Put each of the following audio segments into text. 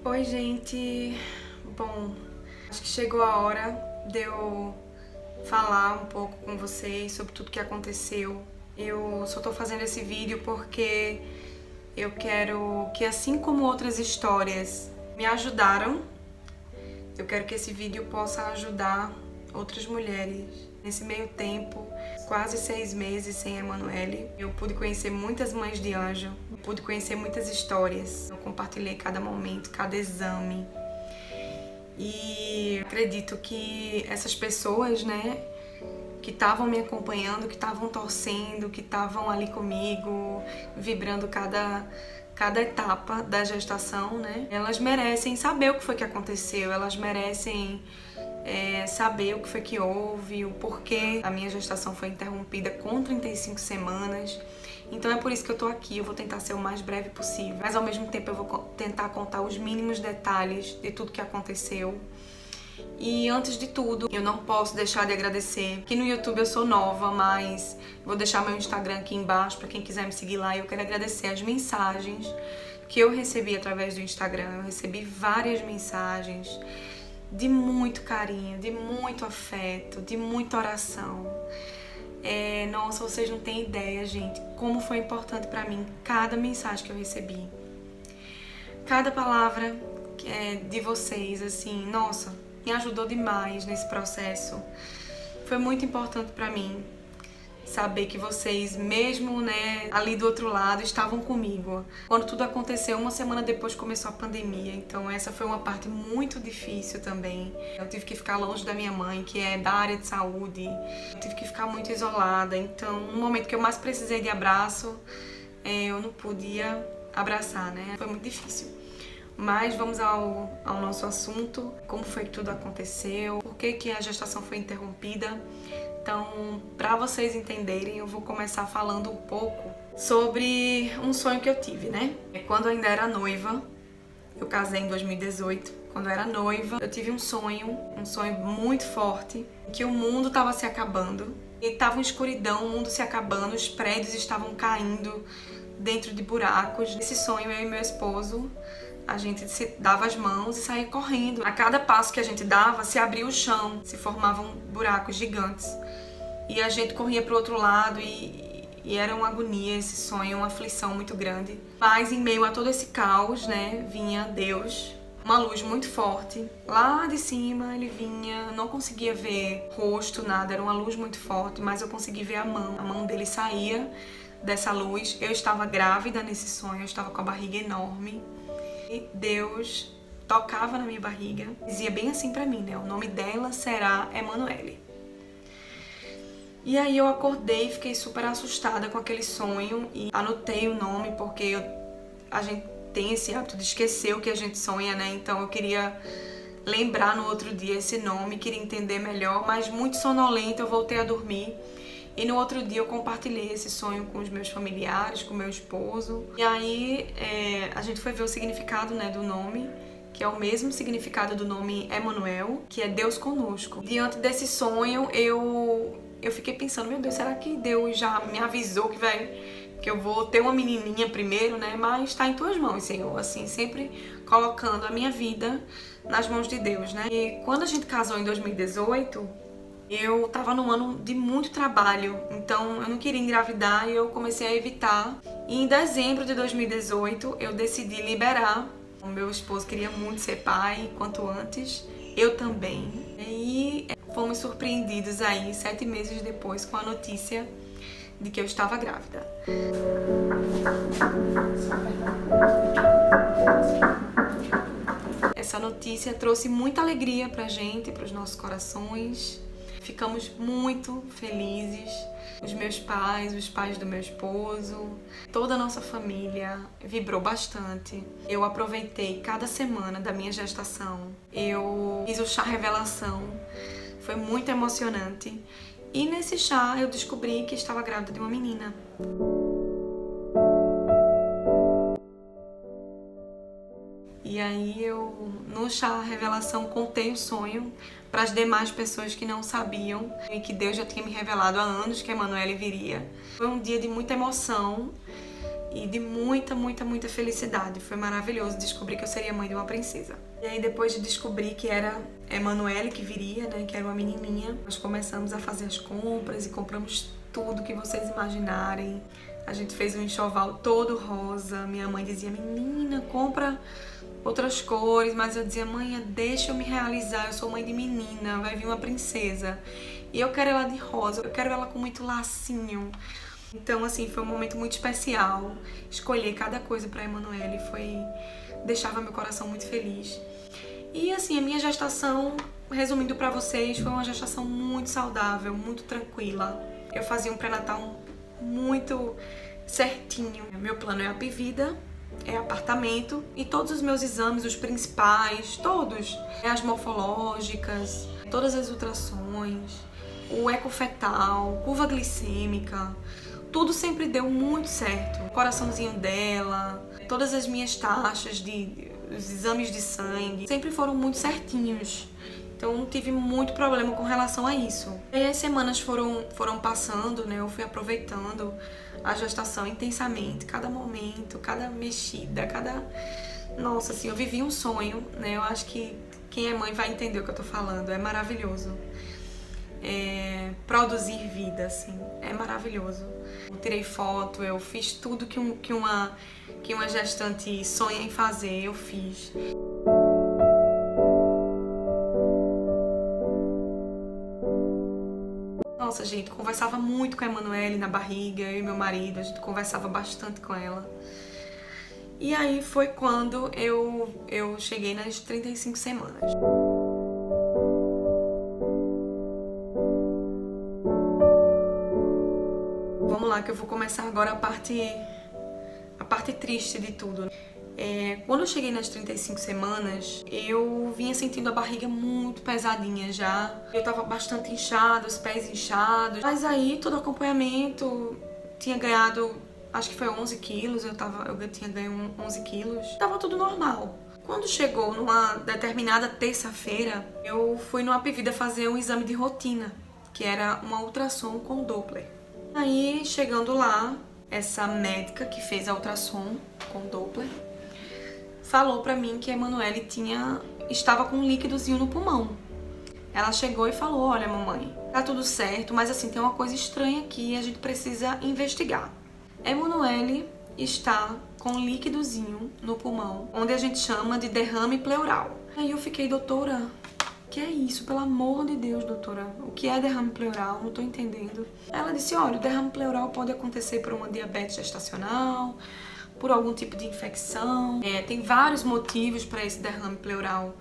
Oi, gente. Bom, acho que chegou a hora de eu falar um pouco com vocês sobre tudo que aconteceu. Eu só tô fazendo esse vídeo porque eu quero que, assim como outras histórias me ajudaram, eu quero que esse vídeo possa ajudar outras mulheres. Nesse meio tempo, quase 6 meses sem Emanuele, eu pude conhecer muitas mães de anjo, pude conhecer muitas histórias. Eu compartilhei cada momento, cada exame. E acredito que essas pessoas, né, que estavam me acompanhando, que estavam torcendo, que estavam ali comigo, vibrando cada etapa da gestação, né, elas merecem saber o que foi que aconteceu, elas merecem saber o que foi que houve, o porquê a minha gestação foi interrompida com 35 semanas. Então é por isso que eu tô aqui, eu vou tentar ser o mais breve possível, mas ao mesmo tempo eu vou tentar contar os mínimos detalhes de tudo que aconteceu. E antes de tudo, eu não posso deixar de agradecer, que no YouTube eu sou nova, mas vou deixar meu Instagram aqui embaixo para quem quiser me seguir lá. E eu quero agradecer as mensagens que eu recebi através do Instagram. Eu recebi várias mensagens de muito carinho, de muito afeto, de muita oração. Nossa, vocês não têm ideia, gente, como foi importante pra mim cada mensagem que eu recebi. Cada palavra de vocês, assim, nossa, me ajudou demais nesse processo. Foi muito importante pra mim saber que vocês, mesmo, né, ali do outro lado, estavam comigo. Quando tudo aconteceu, uma semana depois começou a pandemia, então essa foi uma parte muito difícil também. Eu tive que ficar longe da minha mãe, que é da área de saúde. Eu tive que ficar muito isolada, então no momento que eu mais precisei de abraço, eu não podia abraçar, né? Foi muito difícil. Mas vamos ao nosso assunto, como foi que tudo aconteceu, por que a gestação foi interrompida. Então, para vocês entenderem, eu vou começar falando um pouco sobre um sonho que eu tive, né? Quando eu ainda era noiva, eu casei em 2018, quando eu era noiva, eu tive um sonho muito forte, que o mundo estava se acabando, e estava uma escuridão, o mundo se acabando, os prédios estavam caindo dentro de buracos. Nesse sonho, eu e meu esposo, a gente se dava as mãos e saía correndo. A cada passo que a gente dava, se abria o chão, se formavam buracos gigantes. E a gente corria para o outro lado e era uma agonia esse sonho, uma aflição muito grande. Mas em meio a todo esse caos, né, vinha Deus, uma luz muito forte. Lá de cima ele vinha, não conseguia ver rosto, nada, era uma luz muito forte, mas eu consegui ver a mão dele saía dessa luz. Eu estava grávida nesse sonho, eu estava com a barriga enorme. E Deus tocava na minha barriga, dizia bem assim pra mim, né? O nome dela será Emanuele. E aí eu acordei e fiquei super assustada com aquele sonho e anotei o nome porque a gente tem esse hábito de esquecer o que a gente sonha, né? Então eu queria lembrar no outro dia esse nome, queria entender melhor, mas muito sonolenta eu voltei a dormir. E no outro dia eu compartilhei esse sonho com os meus familiares, com meu esposo. E aí a gente foi ver o significado, né, do nome, que é o mesmo significado do nome Emanuel, que é Deus conosco. Diante desse sonho eu fiquei pensando, meu Deus, será que Deus já me avisou que eu vou ter uma menininha primeiro, né? Mas está em tuas mãos, Senhor, assim, sempre colocando a minha vida nas mãos de Deus, né? E quando a gente casou em 2018, eu tava num ano de muito trabalho, então eu não queria engravidar e eu comecei a evitar. E em dezembro de 2018 eu decidi liberar. O meu esposo queria muito ser pai, quanto antes, eu também. E fomos surpreendidos aí 7 meses depois com a notícia de que eu estava grávida. Essa notícia trouxe muita alegria pra gente, pros nossos corações. Ficamos muito felizes, os meus pais, os pais do meu esposo, toda a nossa família vibrou bastante. Eu aproveitei cada semana da minha gestação, eu fiz o chá revelação, foi muito emocionante. E nesse chá eu descobri que estava grávida de uma menina. E aí eu, no chá revelação, contei o sonho para as demais pessoas que não sabiam e que Deus já tinha me revelado há anos que a Emanuele viria. Foi um dia de muita emoção e de muita, muita, muita felicidade. Foi maravilhoso descobrir que eu seria mãe de uma princesa. E aí depois de descobrir que era Emanuele que viria, né, que era uma menininha, nós começamos a fazer as compras e compramos tudo que vocês imaginarem. A gente fez um enxoval todo rosa. Minha mãe dizia, menina, compra outras cores, mas eu dizia, mãe, deixa eu me realizar, eu sou mãe de menina, vai vir uma princesa. E eu quero ela de rosa, eu quero ela com muito lacinho. Então, assim, foi um momento muito especial. Escolher cada coisa para Emanuele deixava meu coração muito feliz. E, assim, a minha gestação, resumindo para vocês, foi uma gestação muito saudável, muito tranquila. Eu fazia um pré-natal muito certinho. Meu plano é Apvida, é apartamento e todos os meus exames, os principais, todos, as morfológicas, todas as ultrações, o ecofetal, curva glicêmica, tudo sempre deu muito certo. O coraçãozinho dela, todas as minhas taxas os exames de sangue sempre foram muito certinhos. Então não tive muito problema com relação a isso. E aí as semanas foram passando, né? Eu fui aproveitando a gestação intensamente, cada momento, cada mexida, Nossa, assim, eu vivi um sonho, né? Eu acho que quem é mãe vai entender o que eu tô falando. É maravilhoso. Produzir vida, assim, é maravilhoso. Eu tirei foto, eu fiz tudo que uma gestante sonha em fazer, eu fiz. Nossa, gente, conversava muito com a Emanuele na barriga, eu e meu marido, a gente conversava bastante com ela. E aí foi quando eu cheguei nas 35 semanas. Vamos lá, que eu vou começar agora a parte triste de tudo. Quando eu cheguei nas 35 semanas, eu vinha sentindo a barriga muito pesadinha já. Eu tava bastante inchada, os pés inchados. Mas aí, todo acompanhamento, tinha ganhado, acho que foi 11 quilos, eu tinha ganho 11 quilos. Tava tudo normal. Quando chegou numa determinada terça-feira, eu fui no Apvida fazer um exame de rotina, que era uma ultrassom com Doppler. Aí, chegando lá, essa médica que fez a ultrassom com Doppler falou pra mim que a Emanuele estava com um líquidozinho no pulmão. Ela chegou e falou, olha mamãe, tá tudo certo, mas assim, tem uma coisa estranha aqui e a gente precisa investigar. A Emanuele está com um líquidozinho no pulmão, onde a gente chama de derrame pleural. Aí eu fiquei, doutora, que é isso? Pelo amor de Deus, doutora, o que é derrame pleural? Não tô entendendo. Ela disse, olha, o derrame pleural pode acontecer por uma diabetes gestacional, por algum tipo de infecção. Tem vários motivos para esse derrame pleural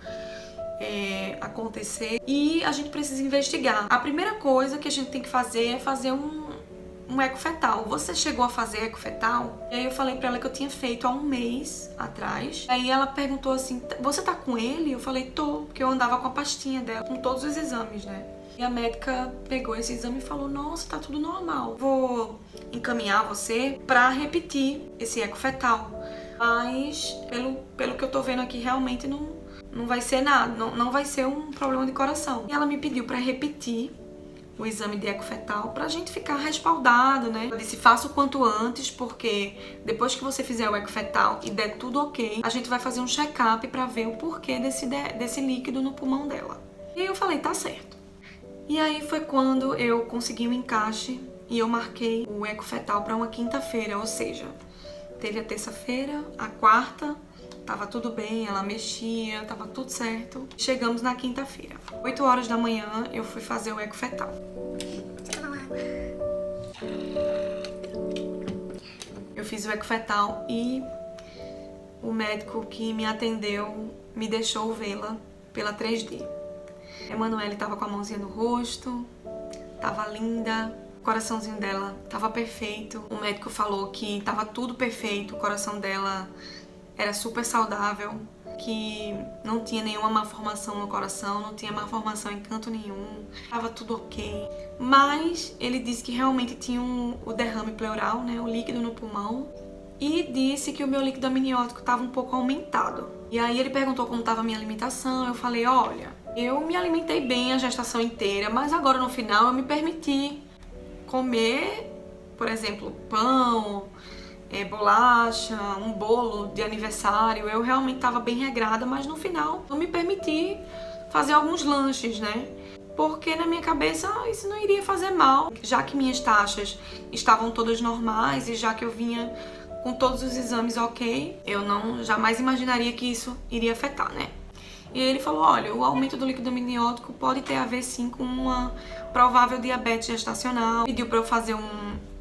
acontecer e a gente precisa investigar. A primeira coisa que a gente tem que fazer é fazer um ecofetal. Você chegou a fazer ecofetal? E aí eu falei pra ela que eu tinha feito há um mês atrás. Aí ela perguntou assim, você tá com ele? Eu falei, tô, porque eu andava com a pastinha dela, com todos os exames, né? E a médica pegou esse exame e falou, nossa, tá tudo normal. Vou encaminhar você pra repetir esse ecofetal. Mas, pelo que eu tô vendo aqui, realmente não vai ser nada, não vai ser um problema de coração. E ela me pediu pra repetir o exame de ecofetal pra gente ficar respaldado, né? Eu disse, faça o quanto antes, porque depois que você fizer o ecofetal e der tudo ok, a gente vai fazer um check-up pra ver o porquê desse líquido no pulmão dela. E aí eu falei, tá certo. E aí foi quando eu consegui um encaixe e eu marquei o ecofetal para uma quinta-feira, ou seja, teve a terça-feira, a quarta, tava tudo bem, ela mexia, tava tudo certo. Chegamos na quinta-feira. 8 horas da manhã eu fui fazer o ecofetal. Eu fiz o ecofetal e o médico que me atendeu me deixou vê-la pela 3D. Emanuele tava com a mãozinha no rosto, tava linda, o coraçãozinho dela tava perfeito. O médico falou que tava tudo perfeito, o coração dela era super saudável, que não tinha nenhuma malformação no coração, não tinha malformação em canto nenhum, tava tudo ok. Mas ele disse que realmente tinha o derrame pleural, né, o líquido no pulmão, e disse que o meu líquido amniótico tava um pouco aumentado. E aí ele perguntou como tava a minha alimentação, eu falei, olha, eu me alimentei bem a gestação inteira, mas agora no final eu me permiti comer, por exemplo, pão, bolacha, um bolo de aniversário. Eu realmente estava bem regrada, mas no final eu me permiti fazer alguns lanches, né? Porque na minha cabeça isso não iria fazer mal, já que minhas taxas estavam todas normais e já que eu vinha com todos os exames ok, eu jamais imaginaria que isso iria afetar, né? E ele falou, olha, o aumento do líquido amniótico pode ter a ver sim com uma provável diabetes gestacional. Pediu para eu fazer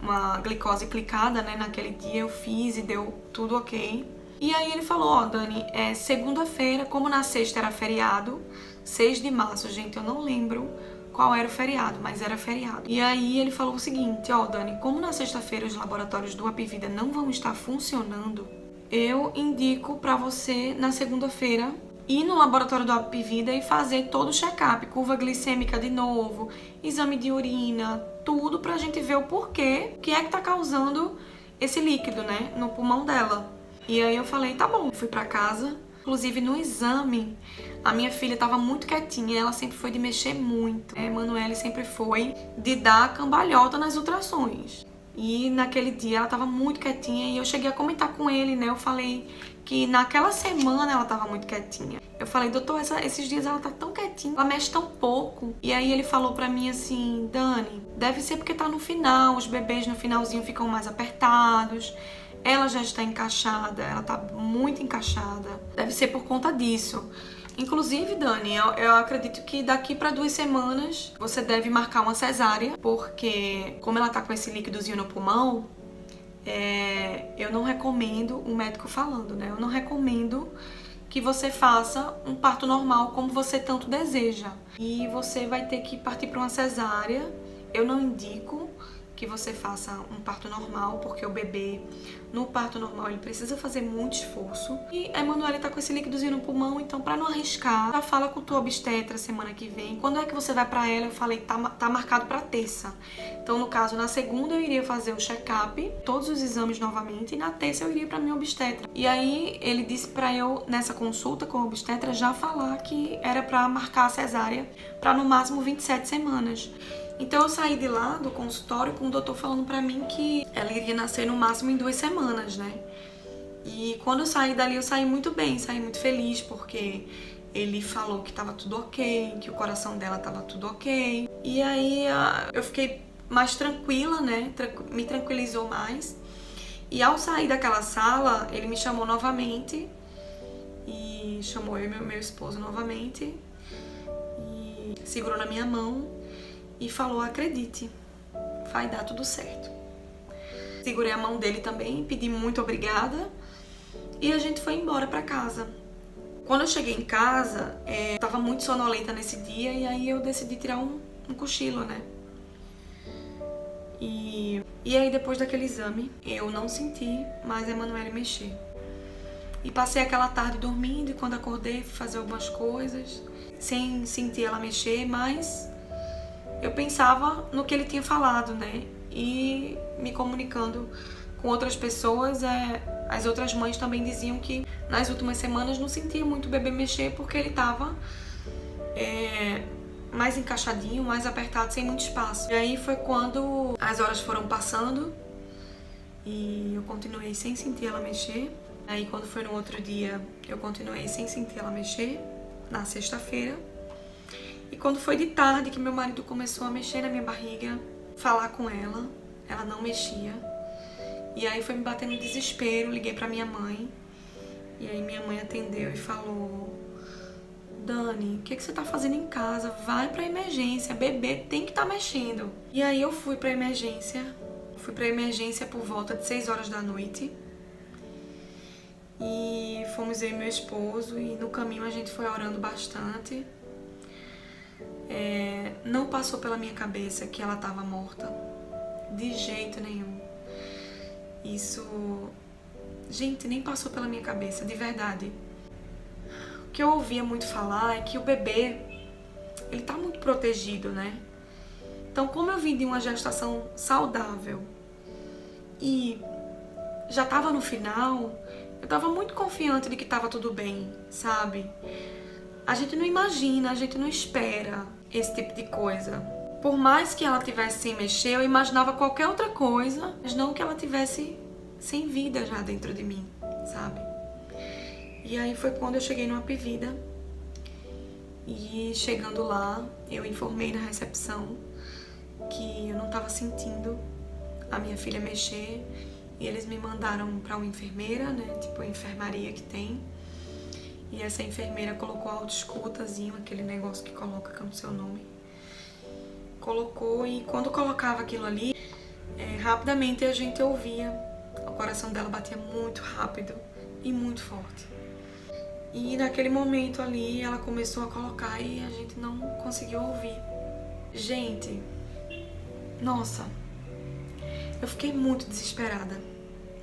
uma glicose clicada, né? Naquele dia eu fiz e deu tudo ok. E aí ele falou, ó, Dani, segunda-feira, como na sexta era feriado, 6 de março, gente, eu não lembro qual era o feriado, mas era feriado. E aí ele falou o seguinte, ó, Dani, como na sexta-feira os laboratórios do Apivida não vão estar funcionando, eu indico pra você na segunda-feira ir no laboratório do Apivida e fazer todo o check-up, curva glicêmica de novo, exame de urina, tudo pra gente ver o porquê, o que é que tá causando esse líquido, né, no pulmão dela. E aí eu falei, tá bom, fui pra casa. Inclusive no exame, a minha filha estava muito quietinha, ela sempre foi de mexer muito. A Emanuele sempre foi de dar cambalhota nas ultrassons. E naquele dia ela estava muito quietinha e eu cheguei a comentar com ele, né? Eu falei que naquela semana ela estava muito quietinha. Eu falei, doutor, esses dias ela tá tão quietinha, ela mexe tão pouco. E aí ele falou pra mim assim, Dani, deve ser porque tá no final, os bebês no finalzinho ficam mais apertados. Ela já está encaixada, ela tá muito encaixada. Deve ser por conta disso. Inclusive, Dani, eu acredito que daqui para 2 semanas você deve marcar uma cesárea, porque como ela tá com esse líquidozinho no pulmão, eu não recomendo, o médico falando, né? Eu não recomendo que você faça um parto normal como você tanto deseja. E você vai ter que partir para uma cesárea. Eu não indico que você faça um parto normal, porque o bebê, no parto normal, ele precisa fazer muito esforço. E a Emanuele tá com esse líquidozinho no pulmão, então pra não arriscar, já fala com tua obstetra semana que vem. Quando é que você vai pra ela? Eu falei, tá marcado pra terça. Então, no caso, na segunda eu iria fazer o check-up, todos os exames novamente, e na terça eu iria pra minha obstetra. E aí, ele disse pra eu, nessa consulta com a obstetra, já falar que era pra marcar a cesárea pra no máximo 27 semanas. Então eu saí de lá do consultório com o doutor falando pra mim que ela iria nascer no máximo em 2 semanas, né? E quando eu saí dali eu saí muito bem, saí muito feliz porque ele falou que tava tudo ok, que o coração dela tava tudo ok. E aí eu fiquei mais tranquila, né? Me tranquilizou mais. E ao sair daquela sala, ele me chamou novamente e chamou eu e meu esposo novamente e segurou na minha mão e falou, acredite, vai dar tudo certo. Segurei a mão dele também, pedi muito obrigada e a gente foi embora pra casa. Quando eu cheguei em casa, eu tava muito sonolenta nesse dia e aí eu decidi tirar um cochilo, né? E aí depois daquele exame, eu não senti mais a Emanuele mexer. E passei aquela tarde dormindo e quando acordei fui fazer algumas coisas, sem sentir ela mexer, mas eu pensava no que ele tinha falado, né? E me comunicando com outras pessoas, as outras mães também diziam que nas últimas semanas não sentia muito o bebê mexer porque ele tava mais encaixadinho, mais apertado, sem muito espaço. E aí foi quando as horas foram passando e eu continuei sem sentir ela mexer. Aí quando foi no outro dia, eu continuei sem sentir ela mexer, na sexta-feira. E quando foi de tarde que meu marido começou a mexer na minha barriga, falar com ela, ela não mexia. E aí foi me batendo no desespero, liguei pra minha mãe. E aí minha mãe atendeu e falou, Dani, o que você tá fazendo em casa? Vai pra emergência, bebê tem que tá mexendo. E aí eu fui pra emergência por volta de 6 horas da noite. E fomos eu e meu esposo e no caminho a gente foi orando bastante. Não passou pela minha cabeça que ela estava morta, de jeito nenhum. Isso, gente, nem passou pela minha cabeça, de verdade. O que eu ouvia muito falar é que o bebê, ele tá muito protegido, né? Então, como eu vim de uma gestação saudável e já tava no final, eu tava muito confiante de que tava tudo bem, sabe? A gente não imagina, a gente não espera esse tipo de coisa. Por mais que ela tivesse sem mexer, eu imaginava qualquer outra coisa, mas não que ela tivesse sem vida já dentro de mim, sabe? E aí foi quando eu cheguei no Apvida e chegando lá, eu informei na recepção que eu não estava sentindo a minha filha mexer e eles me mandaram para uma enfermeira, né, tipo a enfermaria que tem. E essa enfermeira colocou autoescutazinho, aquele negócio que coloca, que eu não sei o nome. Colocou e quando colocava aquilo ali, rapidamente a gente ouvia. O coração dela batia muito rápido e muito forte. E naquele momento ali ela começou a colocar e a gente não conseguiu ouvir. Gente, nossa, eu fiquei muito desesperada.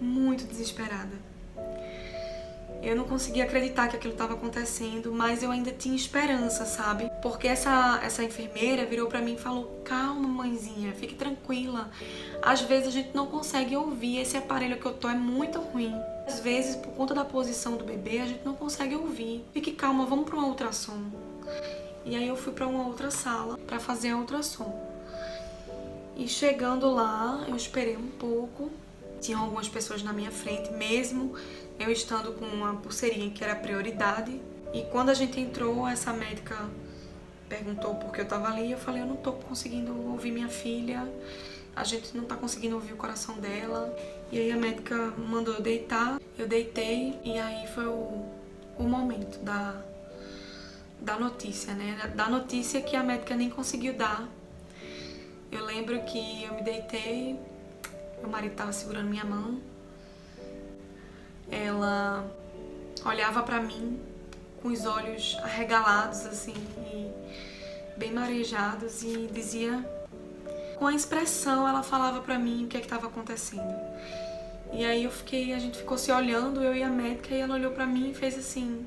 Muito desesperada. Eu não conseguia acreditar que aquilo estava acontecendo, mas eu ainda tinha esperança, sabe? Porque essa enfermeira virou pra mim e falou: calma, mãezinha, fique tranquila. Às vezes a gente não consegue ouvir, esse aparelho que eu tô é muito ruim. Às vezes, por conta da posição do bebê, a gente não consegue ouvir. Fique calma, vamos pra uma ultrassom. E aí eu fui pra uma outra sala pra fazer a ultrassom. E chegando lá, eu esperei um pouco. Tinha algumas pessoas na minha frente, mesmo eu estando com uma pulseirinha que era prioridade. E quando a gente entrou, essa médica perguntou por que eu tava ali. Eu falei: eu não tô conseguindo ouvir minha filha, a gente não tá conseguindo ouvir o coração dela. E aí a médica mandou eu deitar, eu deitei e aí foi o momento da notícia, né? Da notícia que a médica nem conseguiu dar. Eu lembro que eu me deitei, meu marido tava segurando minha mão. Ela olhava pra mim com os olhos arregalados, assim, e bem marejados, e dizia, com a expressão, ela falava pra mim o que é que estava acontecendo. E aí a gente ficou se olhando, eu e a médica, e ela olhou pra mim e fez assim: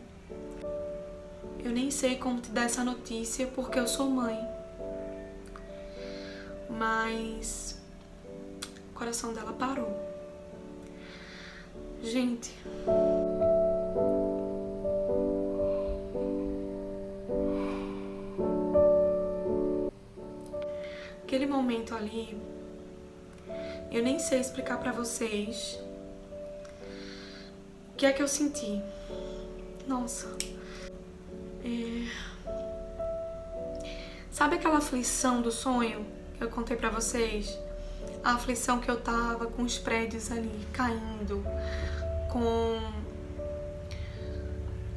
eu nem sei como te dar essa notícia porque eu sou mãe, mas o coração dela parou. Gente, aquele momento ali, eu nem sei explicar pra vocês o que é que eu senti. Nossa, sabe aquela aflição do sonho que eu contei pra vocês? A aflição que eu tava com os prédios ali caindo, com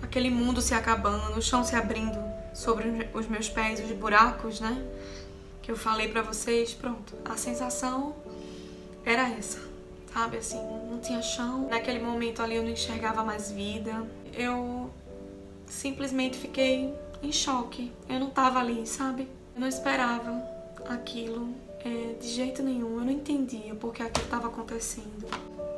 aquele mundo se acabando, o chão se abrindo sobre os meus pés, os buracos, né? Que eu falei pra vocês, pronto. A sensação era essa, sabe? Assim, não tinha chão. Naquele momento ali eu não enxergava mais vida. Eu simplesmente fiquei em choque. Eu não tava ali, sabe? Eu não esperava aquilo de jeito nenhum. Eu não entendia porque aquilo estava acontecendo.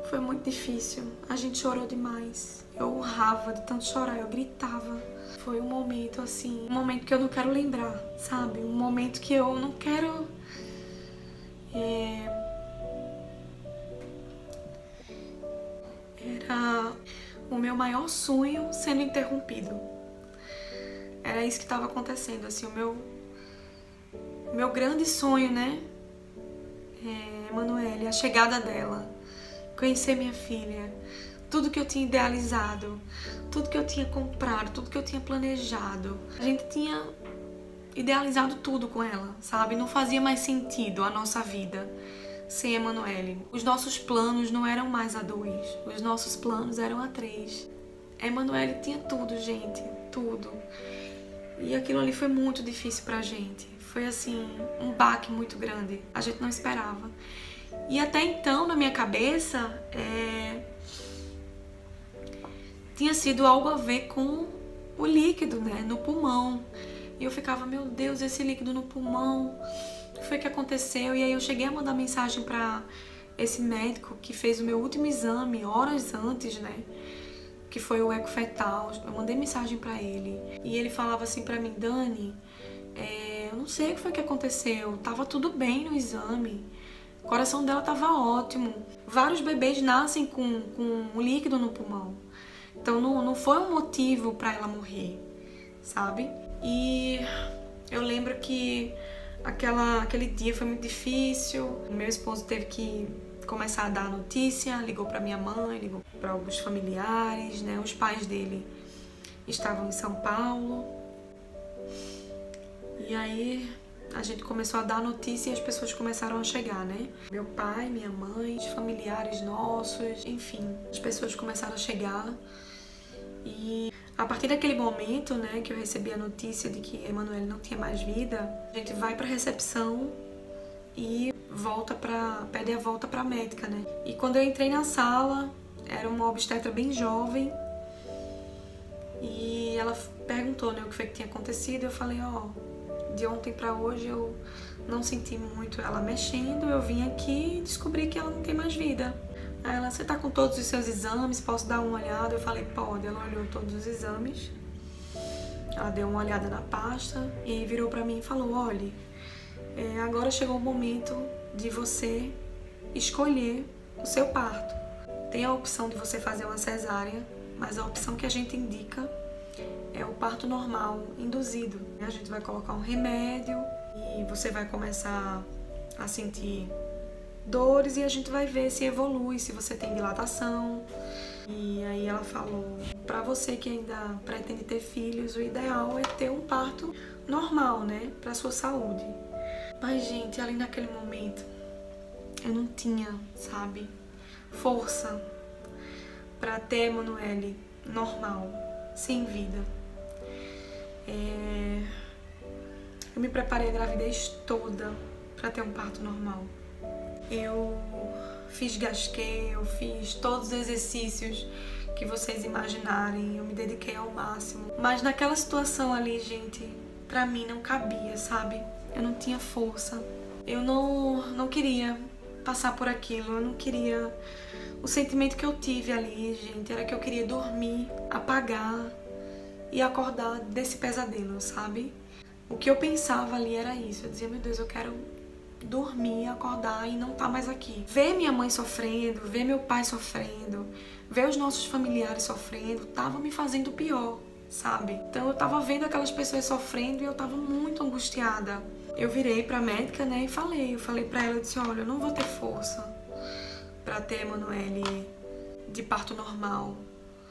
Foi muito difícil. A gente chorou demais. Eu urrava de tanto chorar, eu gritava. Foi um momento assim, um momento que eu não quero lembrar, sabe? Um momento que eu não quero... Era o meu maior sonho sendo interrompido. Era isso que estava acontecendo, assim, o meu grande sonho, né? Emanuele, a chegada dela, conhecer minha filha, tudo que eu tinha idealizado, tudo que eu tinha comprado, tudo que eu tinha planejado. A gente tinha idealizado tudo com ela, sabe? Não fazia mais sentido a nossa vida sem Emanuele. Os nossos planos não eram mais a 2, os nossos planos eram a 3. Emanuele tinha tudo, gente, tudo. E aquilo ali foi muito difícil pra gente. Foi assim, um baque muito grande. A gente não esperava. E até então, na minha cabeça, tinha sido algo a ver com o líquido, né, no pulmão. E eu ficava, meu Deus, esse líquido no pulmão, o que foi que aconteceu? E aí eu cheguei a mandar mensagem pra esse médico que fez o meu último exame, horas antes, né, que foi o eco fetal. Eu mandei mensagem pra ele. E ele falava assim pra mim: Dani, eu não sei o que foi que aconteceu, tava tudo bem no exame, o coração dela tava ótimo. Vários bebês nascem com um líquido no pulmão, então não foi um motivo pra ela morrer, sabe? E eu lembro que aquele dia foi muito difícil. Meu esposo teve que começar a dar notícia, ligou para minha mãe, ligou para alguns familiares, né? Os pais dele estavam em São Paulo. E aí a gente começou a dar notícia e as pessoas começaram a chegar, né? Meu pai, minha mãe, os familiares nossos, enfim, as pessoas começaram a chegar. E a partir daquele momento, né, que eu recebi a notícia de que Emanuele não tinha mais vida, a gente vai para a recepção e pede a volta para a médica, né? E quando eu entrei na sala, era uma obstetra bem jovem e ela perguntou, né, o que foi que tinha acontecido. Eu falei, de ontem para hoje eu não senti muito ela mexendo, eu vim aqui e descobri que ela não tem mais vida. Aí ela, você tá com todos os seus exames, posso dar uma olhada? Eu falei, pode. Ela olhou todos os exames, ela deu uma olhada na pasta e virou pra mim e falou, olha, agora chegou o momento de você escolher o seu parto. Tem a opção de você fazer uma cesárea, mas a opção que a gente indica é o parto normal, induzido. A gente vai colocar um remédio e você vai começar a sentir dores e a gente vai ver se evolui, se você tem dilatação. E aí ela falou, pra você que ainda pretende ter filhos, o ideal é ter um parto normal, né, pra sua saúde. Mas, gente, ali naquele momento, eu não tinha, sabe, força pra ter Emanuele normal, sem vida. Eu me preparei a gravidez toda pra ter um parto normal. Eu fiz gasquê, eu fiz todos os exercícios que vocês imaginarem, eu me dediquei ao máximo. Mas naquela situação ali, gente, pra mim não cabia, sabe? Eu não tinha força. Eu não queria passar por aquilo, eu não queria... O sentimento que eu tive ali, gente, era que eu queria dormir, apagar e acordar desse pesadelo, sabe? O que eu pensava ali era isso, eu dizia, meu Deus, eu quero dormir, acordar e não tá mais aqui. Ver minha mãe sofrendo, ver meu pai sofrendo, ver os nossos familiares sofrendo, tava me fazendo pior, sabe? Então eu tava vendo aquelas pessoas sofrendo e eu tava muito angustiada. Eu virei pra médica, né, e eu falei pra ela, eu disse, olha, eu não vou ter força pra ter Emanuele de parto normal.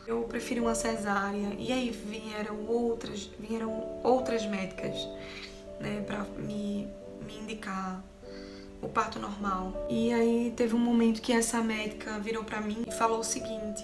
Eu prefiro uma cesárea. E aí vieram outras médicas, né, pra me indicar o parto normal. E aí teve um momento que essa médica virou pra mim e falou o seguinte,